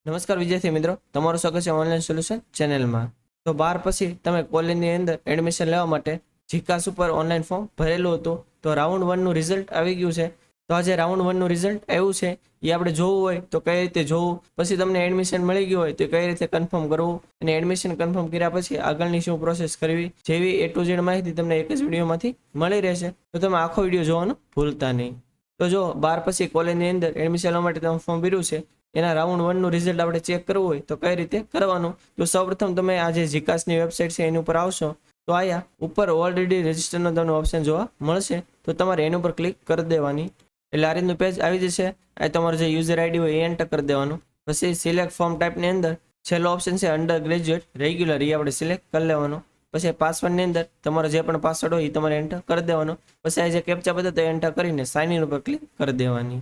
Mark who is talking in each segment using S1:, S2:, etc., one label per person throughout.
S1: નમસ્કાર વિદ્યાર્થી મિત્રો, તમારું સ્વાગત છે ઓનલાઈન સોલ્યુશન ચેનલમાં। તો 12 પછી તમે કોલેજની અંદર એડમિશન લેવા માટે જીકાસ ઉપર ઓનલાઈન ફોર્મ ભરેલું હતું। તો રાઉન્ડ 1 નું રિઝલ્ટ આવી ગયું છે। તો આજે રાઉન્ડ 1 નું રિઝલ્ટ આવ્યું છે એ આપણે જોવું હોય તો કઈ રીતે જોવું, પછી તમને એડમિશન મળી ગયું હોય તો કઈ રીતે કન્ફર્મ કરવું, અને એડમિશન કન્ફર્મ કર્યા પછી આગળની શું પ્રોસેસ કરવી, જેવી A to Z માહિતી તમને એક જ વિડીયોમાંથી મળી રહેશે। તો તમે આખો વિડીયો જોવાનું ભૂલતા નહીં। તો જો 12 પછી કોલેજની અંદર એડમિશન લેવા માટે તમે ફોર્મ ભર્યું છે, એના રાઉન્ડ 1 નું રિઝલ્ટ આપણે ચેક કરવું હોય તો કઈ રીતે કરવાનું। તો સૌપ્રથમ તમે આ જે જીકાસની વેબસાઇટ છે એની ઉપર આવશો તો આયા ઉપર ઓલરેડી રજિસ્ટરનો તમને ઓપ્શન જોવા મળશે। તો તમારે એની ઉપર ક્લિક કરી દેવાની, એટલે આ રીતનું પેજ આવી જશે। આ તમારો જે યુઝર આઈડી હોય એ એન્ટર કરી દેવાનું। પછી સિલેક્ટ ફોર્મ ટાઈપની અંદર છેલ્લો ઓપ્શન છે અંડર ગ્રેજ્યુએટ રેગ્યુલર, એ આપણે સિલેક્ટ કરી લેવાનું। પછી પાસવર્ડની અંદર તમારો જે પણ પાસવર્ડ હોય એ તમારે એન્ટર કરી દેવાનો। પછી આ જે કેપ્ચા બધા તે એન્ટર કરીને સાઇન ઇન ઉપર ક્લિક કરી દેવાની।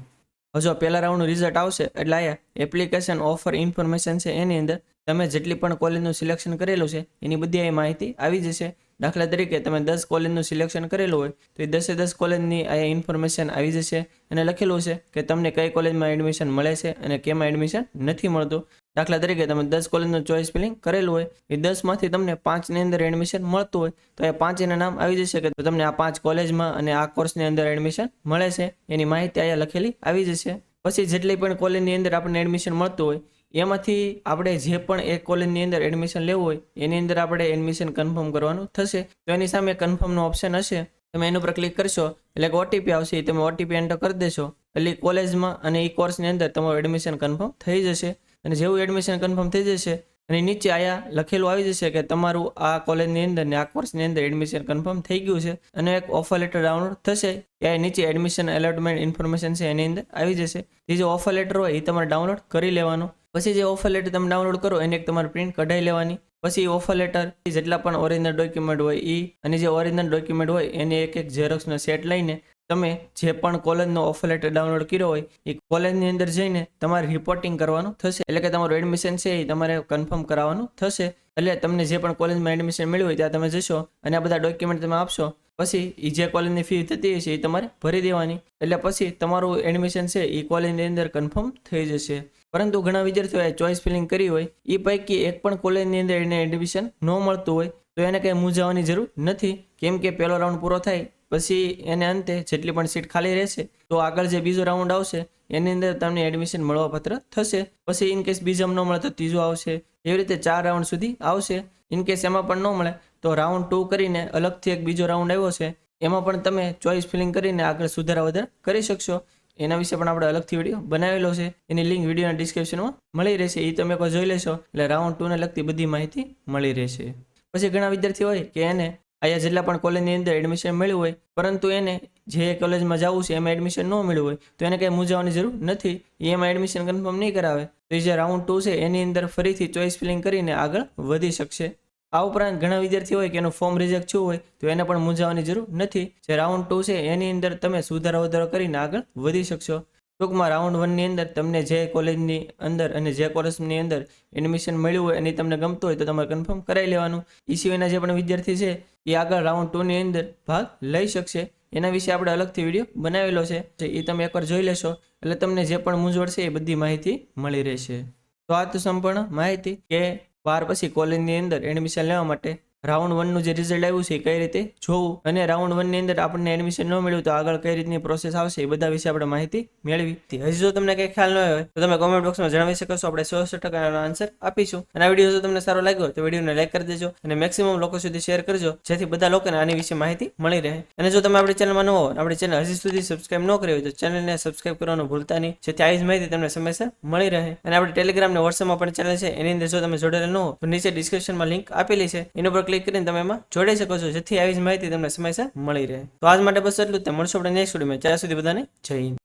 S1: જો પહેલા રાઉન્ડનું રિઝલ્ટ આવશે એટલે આયા એપ્લિકેશન ઓફર ઇન્ફોર્મેશન છે એની અંદર તમે જેટલી પણ કોલેજનું સિલેક્શન કરેલું છે એની બધી આ માહિતી આવી જશે। દાખલા તરીકે તમે 10 કોલેજનું સિલેક્શન કરેલું હોય તો એ 10 કોલેજની આ ઇન્ફોર્મેશન આવી જશે, અને લખેલું છે કે તમને કઈ કોલેજમાં એડમિશન મળે છે અને કેમાં એડમિશન નથી મળતું। દાખલા તરીકે તમે 10 કોલેજનું ચોઇસ ફિલિંગ કરેલું હોય, એ 10 માંથી તમને 5 ની અંદર એડમિશન મળતું હોય તો એ 5 એના નામ આવી જશે કે તમને આ 5 કોલેજમાં અને આ કોર્સની અંદર એડમિશન મળે છે, એની માહિતી અહીંયા લખેલી આવી જશે। પછી જેટલી પણ કોલેજની અંદર આપણને એડમિશન મળતું હોય એમાંથી આપણે જે પણ એક કોલેજની અંદર એડમિશન લેવું હોય એની અંદર આપણે એડમિશન કન્ફર્મ કરવાનું થશે। તો એની સામે કન્ફર્મનો ઓપ્શન હશે, તમે એની ઉપર ક્લિક કરશો એટલે ઓટીપી આવશે, એ તમે ઓટીપી એન્ટર કરી દેશો એટલે કોલેજમાં અને એ કોર્સની અંદર તમારું એડમિશન કન્ફર્મ થઈ જશે। અને જેવું એડમિશન કન્ફર્મ થઈ જશે અને નીચે આયા લખેલું આવી જશે કે તમારું આ કોલેજની અંદર ને આ કોર્સની અંદર એડમિશન કન્ફર્મ થઈ ગયું છે, અને એક ઓફર લેટર ડાઉનલોડ થશે, એ નીચે એડમિશન એલોટમેન્ટ ઇન્ફોર્મેશન છે એની અંદર આવી જશે। એ જે ઓફર લેટર હોય એ તમારે ડાઉનલોડ કરી લેવાનું। પછી જે ઓફર લેટર તમે ડાઉનલોડ કરો એને એક તમારે પ્રિન્ટ કઢાઈ લેવાની। પછી ઓફર લેટર જેટલા પણ ઓરિજિનલ ડોક્યુમેન્ટ હોય એ અને જે ઓરિજિનલ ડોક્યુમેન્ટ હોય એને એક ઝેરોક્સનો સેટ લઈને તમે જે પણ કોલેજનો ઓફર લેટર ડાઉનલોડ કર્યો હોય એ કોલેજની અંદર જઈને તમારે રિપોર્ટિંગ કરવાનું થશે, એટલે કે તમારું એડમિશન છે એ તમારે કન્ફર્મ કરાવવાનું થશે। એટલે તમને જે પણ કોલેજમાં એડમિશન મળ્યું હોય ત્યાં તમે જશો અને આ બધા ડોક્યુમેન્ટ તમે આપશો, પછી એ જે કોલેજની ફી થતી હશે એ તમારે ભરી દેવાની, એટલે પછી તમારું એડમિશન છે એ કોલેજની અંદર કન્ફર્મ થઈ જશે। પરંતુ ઘણા વિદ્યાર્થીઓએ ચોઇસ ફિલિંગ કરી હોય એ પૈકી એક પણ કોલેજની અંદર એને એડમિશન ન મળતું હોય તો એને કંઈ મૂંઝાવાની જરૂર નથી, કેમ કે પહેલો રાઉન્ડ પૂરો થાય પછી એને અંતે જેટલી પણ સીટ ખાલી રહેશે તો આગળ જે બીજો રાઉન્ડ આવશે એની અંદર તમને એડમિશન મળવાપાત્ર થશે। પછી ઇનકેસ બીજામાં ન મળે તો ત્રીજો આવશે, એવી રીતે 4 રાઉન્ડ સુધી આવશે। ઇનકેસ એમાં પણ ન મળે તો રાઉન્ડ 2 કરીને અલગથી એક બીજો રાઉન્ડ આવ્યો છે, એમાં પણ તમે ચોઇસ ફિલિંગ કરીને આગળ સુધારા વધારા કરી શકશો। એના વિશે પણ આપણે અલગથી વિડીયો બનાવેલો છે, એની લિંક વિડીયોના ડિસ્ક્રિપ્શનમાં મળી રહેશે, એ તમે કોઈ જોઈ લેશો એટલે રાઉન્ડ 2 ને લગતી બધી માહિતી મળી રહેશે। પછી ઘણા વિદ્યાર્થીઓ હોય કે એને અહીંયા જેટલા પણ કોલેજની અંદર એડમિશન મળ્યું હોય પરંતુ એને જે કોલેજમાં જવું છે એમાં એડમિશન ન મળ્યું હોય તો એને કંઈ મૂંઝાવાની જરૂર નથી, એમાં એડમિશન કન્ફર્મ નહીં કરાવે તો એ જે રાઉન્ડ 2 છે એની અંદર ફરીથી ચોઇસ ફિલિંગ કરીને આગળ વધી શકશે। આ ઉપરાંત ઘણા વિદ્યાર્થીઓ હોય કે એનું ફોર્મ રિજેક્ટ થયું હોય તો એને પણ મૂંઝાવાની જરૂર નથી, જે રાઉન્ડ 2 છે એની અંદર તમે સુધારો વધારો કરીને આગળ વધી શકશો। ટૂંકમાં રાઉન્ડ 1 ની અંદર તમને જે કોલેજની અંદર અને જે કોર્સની અંદર એડમિશન મળ્યું હોય અને તમને ગમતું હોય તો તમારે કન્ફર્મ કરાવી લેવાનું। એ સિવાયના જે પણ વિદ્યાર્થી છે એ આગળ રાઉન્ડ 2 ની અંદર ભાગ લઈ શકશે, એના વિશે આપણે અલગથી વિડીયો બનાવેલો છે, એ તમે એકવાર જોઈ લેશો એટલે તમને જે પણ મૂંઝવણ છે એ બધી માહિતી મળી રહેશે। તો આ તો સંપૂર્ણ માહિતી કે 12 પછી કોલેજની અંદર એડમિશન લેવા માટે રાઉન્ડ 1 નું જે રિઝલ્ટ આવ્યું છે કઈ રીતે જોવું, અને રાઉન્ડ 1 ની અંદર આપણને એડમિશન ન મળ્યું તો આગળ કઈ રીતની પ્રોસેસ આવશે એ બધા વિશે આપણે માહિતી મેળવી। હજી જો તમને કંઈ ખ્યાલ ન હોય તો તમે કોમેન્ટ બોક્સમાં જણાવી શકો છો, આપણે 100% આન્સર આપીશું। અને આ વિડીયો જો તમને સારો લાગ્યો તો વિડીયોને લાઈક કરી દેજો અને મેક્સિમમ લોકો સુધી શેર કરજો, જેથી બધા લોકોને આની વિશે માહિતી મળી રહે। અને જો તમે આપણી ચેનલમાં ન હો, આપણી ચેનલ હજી સુધી સબસ્ક્રાઇબ ન કરી હોય તો ચેનલને સબસ્ક્રાઇબ કરવાનું ભૂલતા નહીં, જેથી આવી જ માહિતી તમને સમયસર મળી રહે। અને આપણે ટેલિગ્રામ અને વોટ્સએપમાં પણ ચેનલ છે, એની અંદર જો તમે જોડેલા ન હો તો નીચે ડિસ્ક્રિપ્શનમાં લિંક આપેલી છે, એની ઉપર ક્લિક કરીને તમે એમાં જોડાઈ શકો છો, જેથી આવી જ માહિતી તમને સમયસર મળી રહે। તો આજ માટે બસ એટલું જ, મળશું આપણે નેક્સ્ટ વિડીયોમાં, ત્યાં સુધી બધાને જય હિન્દ।